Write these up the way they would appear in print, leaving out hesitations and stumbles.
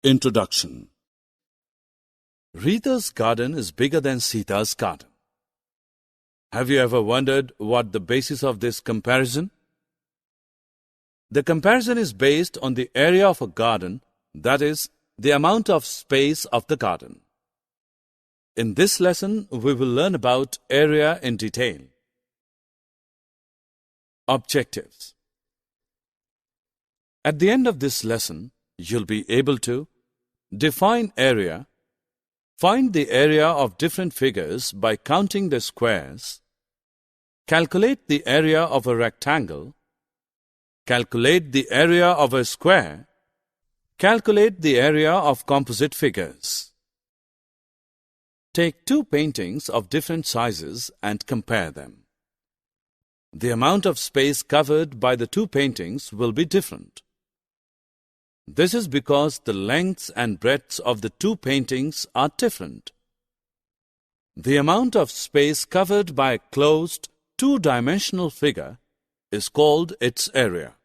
Introduction. Rita's garden is bigger than Sita's garden. Have you ever wondered what the basis of this comparison? The comparison is based on the area of a garden, that is, the amount of space of the garden. In this lesson, we will learn about area in detail. Objectives. At the end of this lesson, you'll be able to define area, find the area of different figures by counting the squares, calculate the area of a rectangle, calculate the area of a square, calculate the area of composite figures. Take two paintings of different sizes and compare them. The amount of space covered by the two paintings will be different. This is because the lengths and breadths of the two paintings are different. The amount of space covered by a closed, two-dimensional figure is called its area.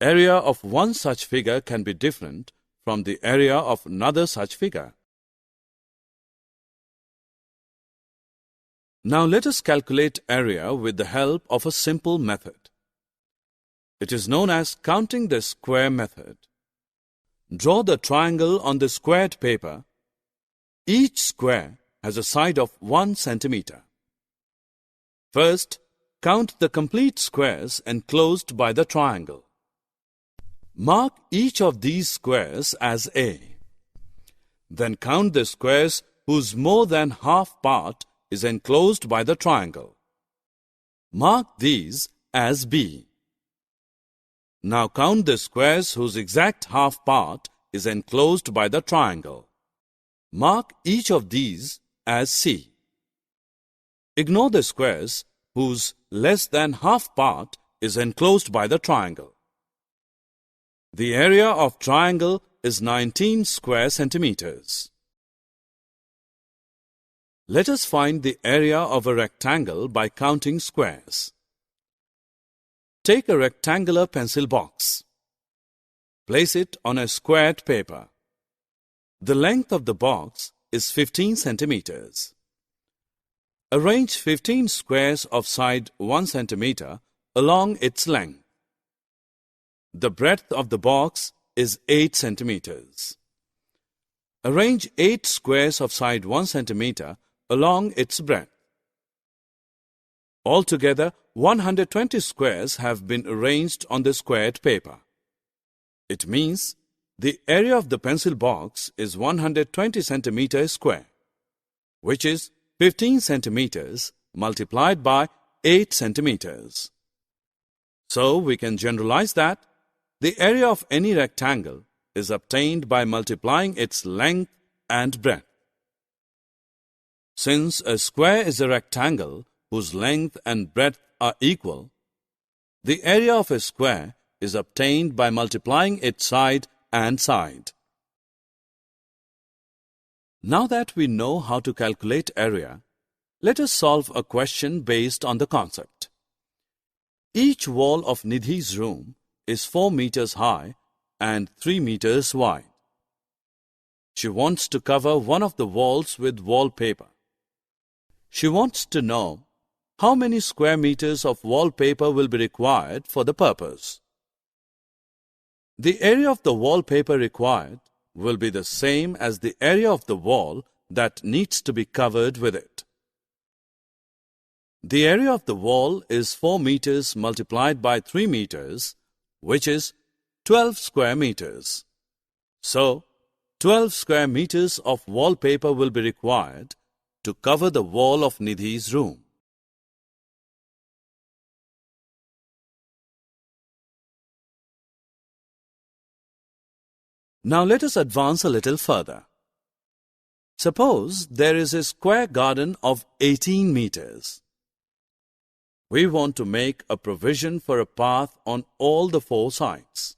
Area of one such figure can be different from the area of another such figure. Now let us calculate area with the help of a simple method. It is known as counting the square method. Draw the triangle on the squared paper. Each square has a side of 1 centimeter. First, count the complete squares enclosed by the triangle. Mark each of these squares as A. Then count the squares whose more than half part is enclosed by the triangle. Mark these as B. Now count the squares whose exact half part is enclosed by the triangle. Mark each of these as C. Ignore the squares whose less than half part is enclosed by the triangle. The area of triangle is 19 square centimeters. Let us find the area of a rectangle by counting squares. Take a rectangular pencil box. Place it on a squared paper. The length of the box is 15 centimeters. Arrange 15 squares of side 1 centimeter along its length. The breadth of the box is 8 centimeters. Arrange 8 squares of side 1 centimeter along its breadth. Altogether, 120 squares have been arranged on the squared paper. It means the area of the pencil box is 120 centimeters square, which is 15 centimeters multiplied by 8 centimeters. So we can generalize that the area of any rectangle is obtained by multiplying its length and breadth. Since a square is a rectangle whose length and breadth are equal, the area of a square is obtained by multiplying its side and side. Now that we know how to calculate area, let us solve a question based on the concept. Each wall of Nidhi's room is 4 meters high and 3 meters wide. She wants to cover one of the walls with wallpaper. She wants to know how many square meters of wallpaper will be required for the purpose. The area of the wallpaper required will be the same as the area of the wall that needs to be covered with it. The area of the wall is 4 meters multiplied by 3 meters, which is 12 square meters. So, 12 square meters of wallpaper will be required to cover the wall of Nidhi's room. Now let us advance a little further. Suppose there is a square garden of 18 meters. We want to make a provision for a path on all the 4 sides.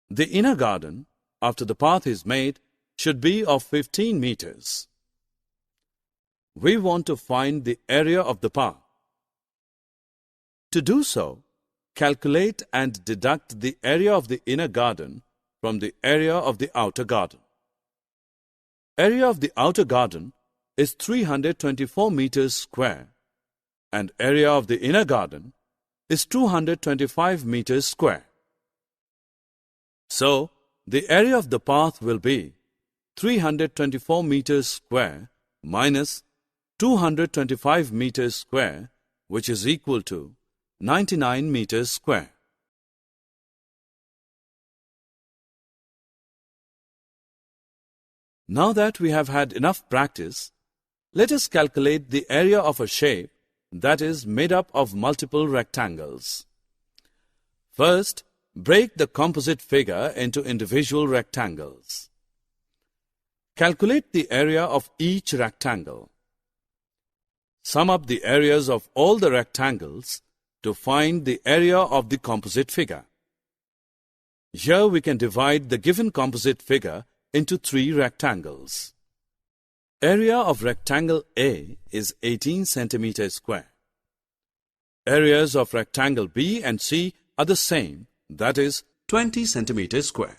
The inner garden, after the path is made, should be of 15 meters. We want to find the area of the path. To do so, calculate and deduct the area of the inner garden from the area of the outer garden. Area of the outer garden is 324 meters square and area of the inner garden is 225 meters square. So, the area of the path will be 324 meters square minus 225 meters square, which is equal to 99 meters square. Now that we have had enough practice, let us calculate the area of a shape that is made up of multiple rectangles. First, break the composite figure into individual rectangles. Calculate the area of each rectangle. Sum up the areas of all the rectangles to find the area of the composite figure. Here we can divide the given composite figure into 3 rectangles. Area of rectangle A is 18 centimeters square. Areas of rectangle B and C are the same, that is 20 centimeters square.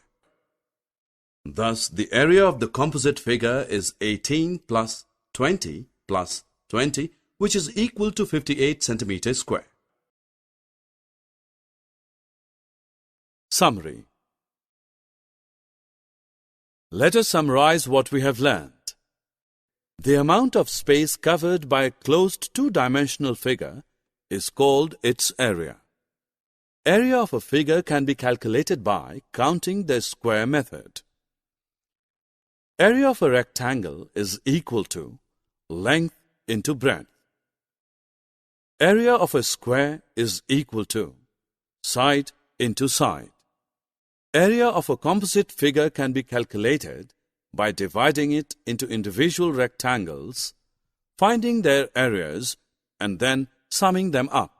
Thus, the area of the composite figure is 18 plus 20 plus 20, which is equal to 58 centimeters square. Summary. Let us summarize what we have learned. The amount of space covered by a closed two-dimensional figure is called its area. Area of a figure can be calculated by counting the square method. Area of a rectangle is equal to length into breadth. Area of a square is equal to side into side. Area of a composite figure can be calculated by dividing it into individual rectangles, finding their areas, and then summing them up.